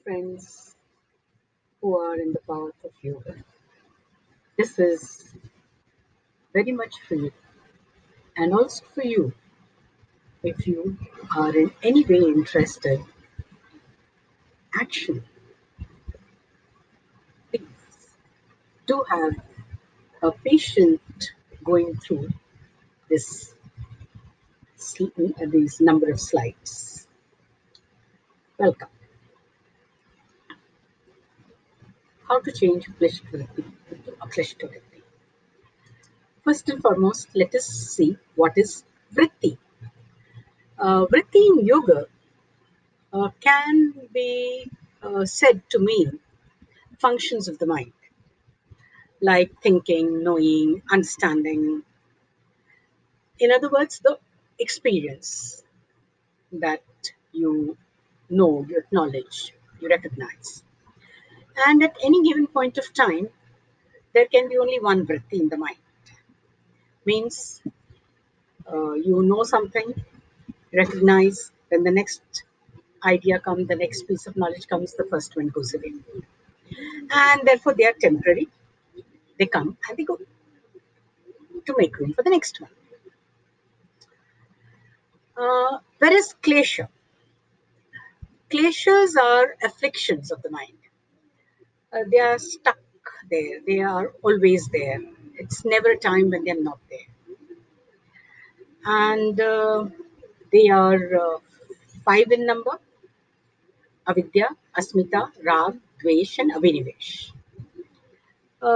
friends who are in the path of yoga. This is very much for you and also for you if you are in any way interested. Actually, please do have a patient going through this these number of slides. Welcome. How to change Klishta Vritti into Aklishta Vritti. First and foremost, let us see what is Vritti. Vritti in yoga can be said to mean functions of the mind, like thinking, knowing, understanding. In other words, the experience that you know, you acknowledge, you recognize. And at any given point of time, there can be only one vritti in the mind. Means you know something, recognize, then the next idea comes, the next piece of knowledge comes, the first one goes away. And therefore, they are temporary. They come and they go to make room for the next one. Whereas kleshas are afflictions of the mind. They are stuck there. They are always there. It's never a time when they're not there. And they are five in number: avidya, asmita, rag, dvesh, and abhinivesh.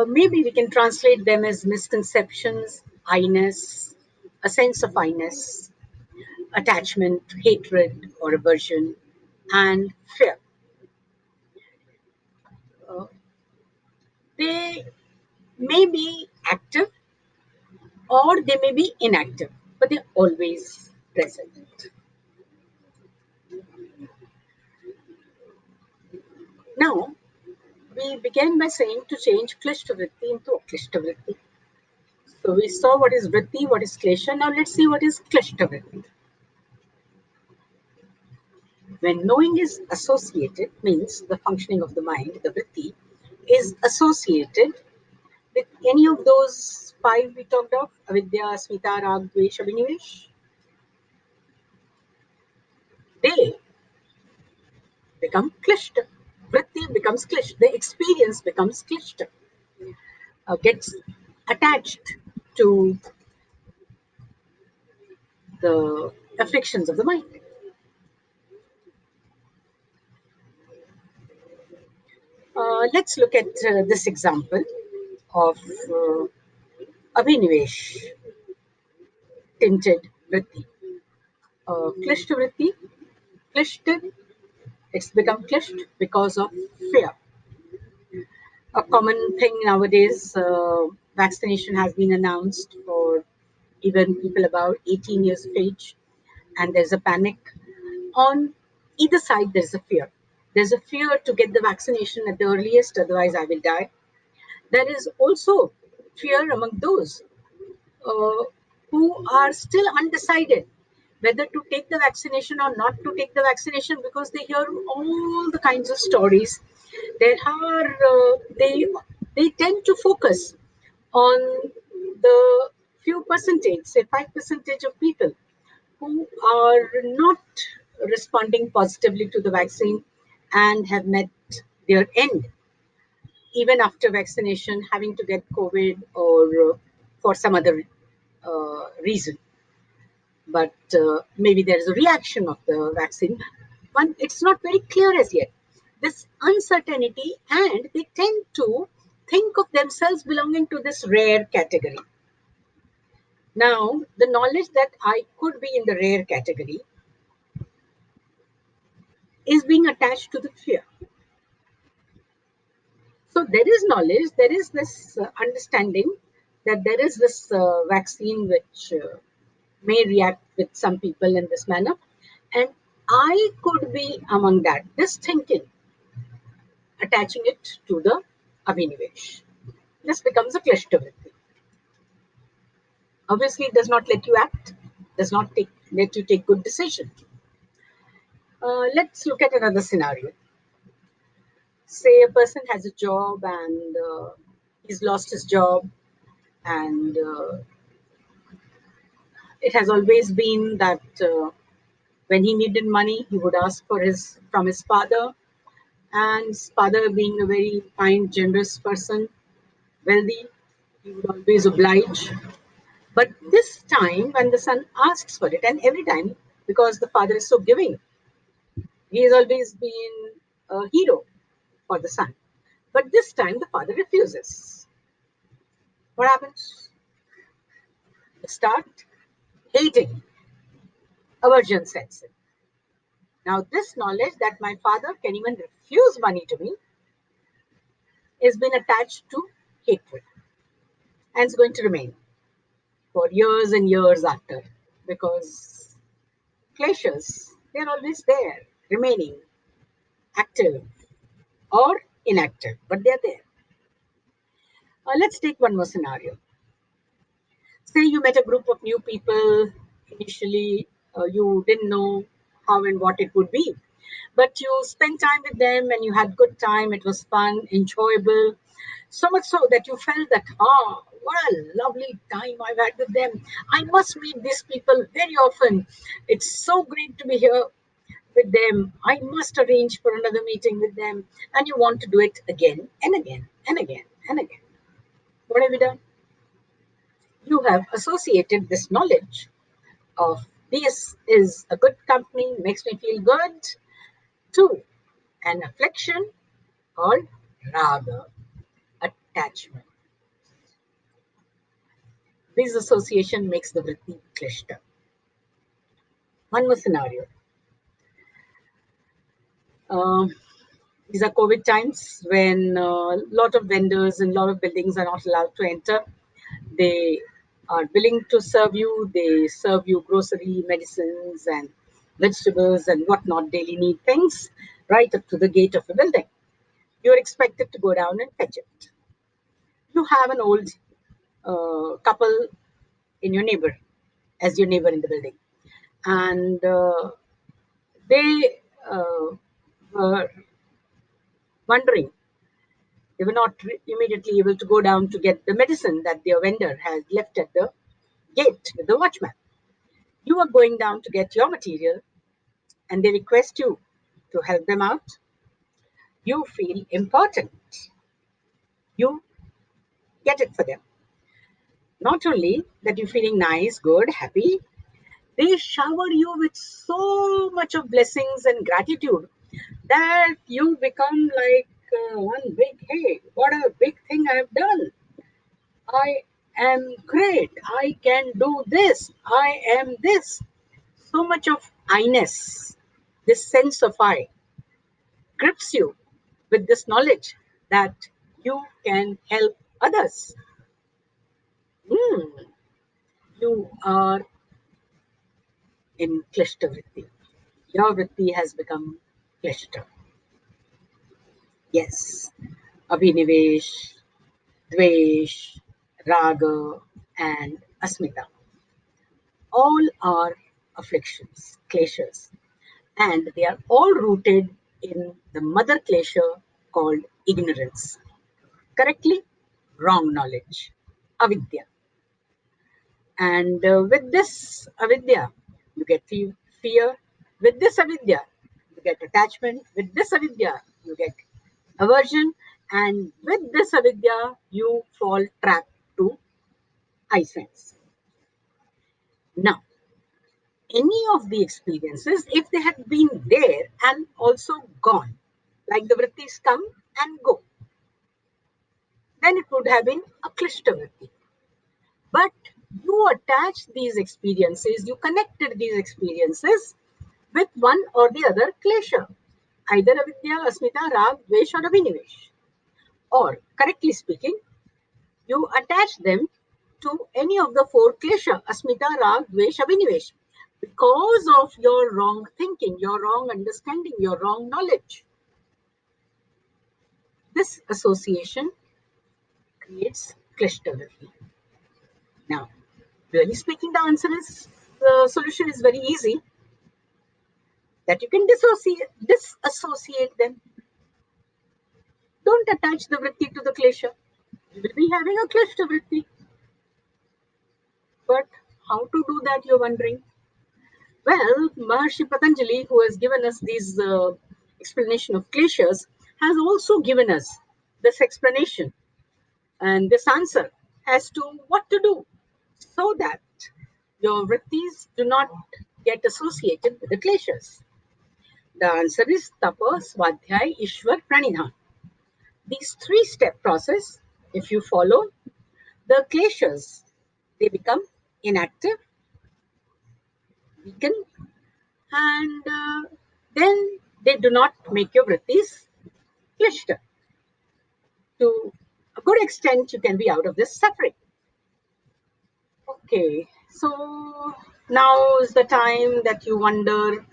Maybe we can translate them as misconceptions, I-ness, a sense of I-ness, attachment, hatred, or aversion, and fear. Uh, they may be active or they may be inactive, but they're always present. Now, we began by saying to change Klishta Vritti into Aklishta Vritti. So we saw what is Vritti, what is Klesha. Now let's see what is Klishta Vritti. When knowing is associated, means the functioning of the mind, the Vritti, is associated with any of those five we talked of: avidya, asmita, rag, dvesh, abhinivesh. They become klishta. Vritti becomes klishta. The experience becomes klishta. Gets attached to the afflictions of the mind. Let's look at this example of abhinivesh tinted vritti. Klishta vritti, klishted, it's become klisht because of fear. A common thing nowadays, vaccination has been announced for even people about 18 years of age, and there's a panic. On either side, there's a fear. There's a fear to get the vaccination at the earliest, otherwise, I will die. There is also fear among those uh, who are still undecided whether to take the vaccination or not to take the vaccination, because they hear all the kinds of stories. There are they tend to focus on the few percentage, say 5% of people who are not responding positively to the vaccine and have met their end even after vaccination, having to get COVID or for some other reason. But maybe there is a reaction of the vaccine. One, it's not very clear as yet. This uncertainty, and they tend to think of themselves belonging to this rare category. Now, the knowledge that I could be in the rare category is being attached to the fear. So there is knowledge, there is this understanding that there is this vaccine which may react with some people in this manner, and I could be among that. This thinking, attaching it to the abhinivesh. This becomes a klishta vritti. Obviously, it does not let you act, does not let you take good decisions. Let's look at another scenario. Say a person has a job and he's lost his job, and it has always been that when he needed money, he would ask for his from his father, and his father, being a very kind, generous person, wealthy, he would always oblige. But this time, when the son asks for it, and every time, because the father is so giving, he has always been a hero for the son. But this time, the father refuses. What happens? They start hating. Aversion sets in. Now, this knowledge that my father can even refuse money to me has been attached to hatred, and it's going to remain for years and years after, because kleshas, they're always there, remaining active or inactive, but they're there. Let's take one more scenario. Say you met a group of new people. Initially, you didn't know how and what it would be, but you spent time with them and you had good time. It was fun, enjoyable, so much so that you felt that, what a lovely time I've had with them. I must meet these people very often. It's so great to be here with them. I must arrange for another meeting with them. And you want to do it again and again and again and again. What have you done? You have associated this knowledge of this is a good company, makes me feel good, to an affliction called raga, attachment. This association makes the vritti klishta. One more scenario. Um, these are COVID times when a lot of vendors and a lot of buildings are not allowed to enter. They are willing to serve you. They serve you grocery, medicines, and vegetables and whatnot, daily need things, right up to the gate of a building. You're expected to go down and fetch it. You have an old couple in your neighbor, as your neighbor in the building, and they were wondering, they were not immediately able to go down to get the medicine that their vendor had left at the gate with the watchman. You are going down to get your material, and they request you to help them out. You feel important. You get it for them. Not only that you're feeling nice, good, happy, they shower you with so much of blessings and gratitude that you become like one big, hey, what a big thing I've done. I am great. I can do this. I am this. So much of I-ness, this sense of I, grips you with this knowledge that you can help others. Hmm, you are in Klishta Vritti. Your Vritti has become Klishta. Yes, Abhinivesh, Dvesh, Raga, and Asmita. All are afflictions, kleshas, and they are all rooted in the mother klesha called ignorance. Correctly? Wrong knowledge, avidya. And with this avidya, you get fear. With this avidya, you get attachment. With this avidya, you get aversion. And with this avidya, you fall trapped to I sense. Now, any of the experiences, if they had been there and also gone, like the vrittis come and go, then it would have been a klishta vritti. But you attached these experiences, you connected these experiences with one or the other klesha, either avidya, asmita, rag, dvesh, or abhinivesh. Or, correctly speaking, you attach them to any of the four klesha, asmita, rag, dvesh, abhinivesh, because of your wrong thinking, your wrong understanding, your wrong knowledge. This association creates kleshta vritti. Now, really speaking, the solution is very easy, that you can disassociate them. Don't attach the vritti to the klesha. You will be having a klishta vritti. But how to do that, you're wondering? Well, Maharshi Patanjali, who has given us these explanation of kleshas, has also given us this explanation and this answer as to what to do so that your vrittis do not get associated with the kleshas. The answer is Tapa, Swadhyay, Ishwar, Pranidhan. These three-step process, if you follow, the kleshas, they become inactive, weaken, and then they do not make your vrittis klishta. To a good extent, you can be out of this suffering. Okay, so now is the time that you wonder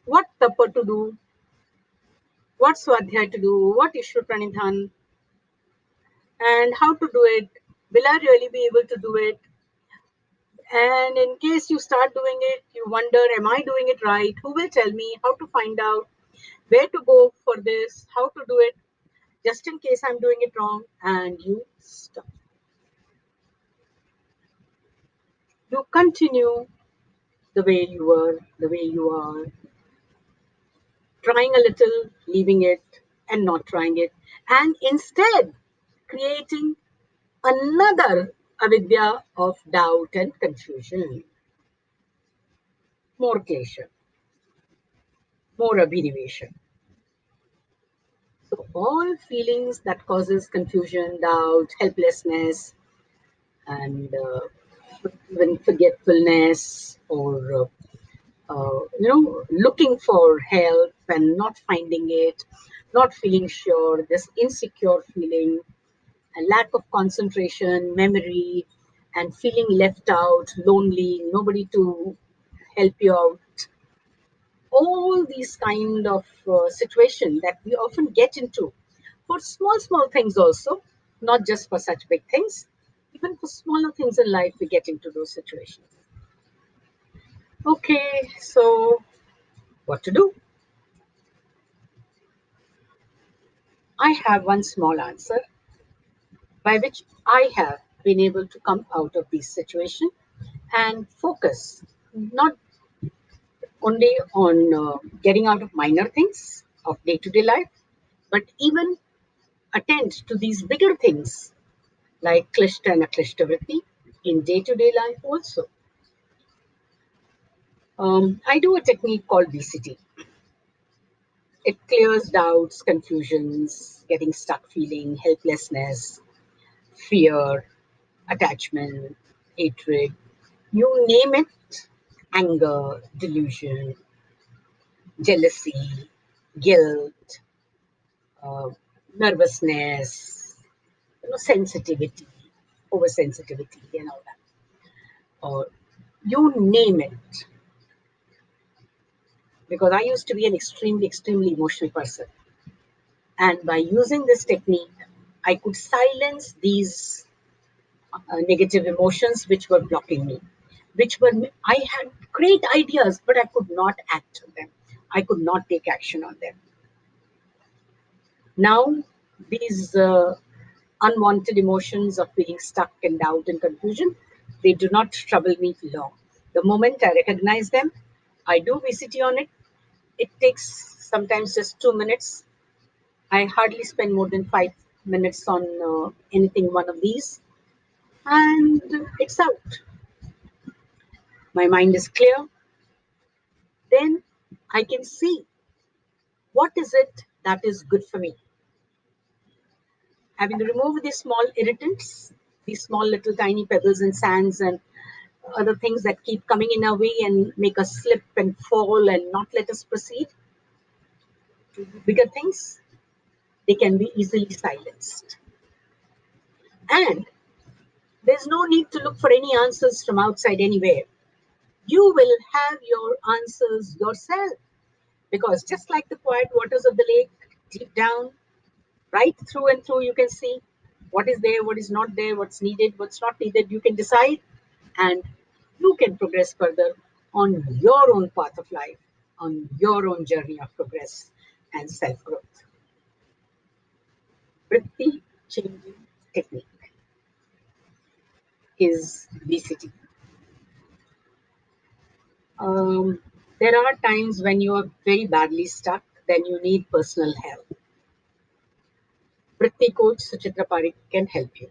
what tapa to do, what swadhyay to do, what ishwar pranidhan, and how to do it. Will I really be able to do it? And in case you start doing it, you wonder, am I doing it right? Who will tell me how to find out where to go for this, how to do it, just in case I'm doing it wrong, and you stop. You continue the way you were, the way you are, trying a little, leaving it, and not trying it, and instead creating another avidya of doubt and confusion, more klesha, more abhinivation. So all feelings that causes confusion, doubt, helplessness, and even forgetfulness, or looking for help and not finding it, not feeling sure, this insecure feeling, a lack of concentration, memory, and feeling left out, lonely, nobody to help you out. All these kind of situation that we often get into for small things also, not just for such big things. Even for smaller things in life, we get into those situations. Okay, so what to do? I have one small answer by which I have been able to come out of this situation and focus not only on getting out of minor things of day to day life, but even attend to these bigger things like Klishta and Aklishta Vritti in day to day life also. I do a technique called BCT. It clears doubts, confusions, getting stuck feeling, helplessness, fear, attachment, hatred, you name it, anger, delusion, jealousy, guilt, uh, nervousness, sensitivity, oversensitivity, and all that. Or you name it. Because I used to be an extremely emotional person. And by using this technique, I could silence these negative emotions which were blocking me, which were, I had great ideas, but I could not act on them. I could not take action on them. Now, these unwanted emotions of feeling stuck in doubt and confusion, they do not trouble me long. The moment I recognize them, I do VCT on it. It takes sometimes just 2 minutes. I hardly spend more than 5 minutes on anything one of these, and it's out. My mind is clear. Then I can see what is it that is good for me. Having removed these small irritants, these small little tiny pebbles and sands and other things that keep coming in our way and make us slip and fall and not let us proceed to bigger things, they can be easily silenced. And there's no need to look for any answers from outside anywhere. You will have your answers yourself. Because just like the quiet waters of the lake, deep down, right through and through, you can see what is there, what is not there, what's needed, what's not needed. You can decide and you can progress further on your own path of life, on your own journey of progress and self growth. Vritti changing technique is VCT. Um, there are times when you are very badly stuck, then you need personal help. Vritti coach Suchitra Parik can help you.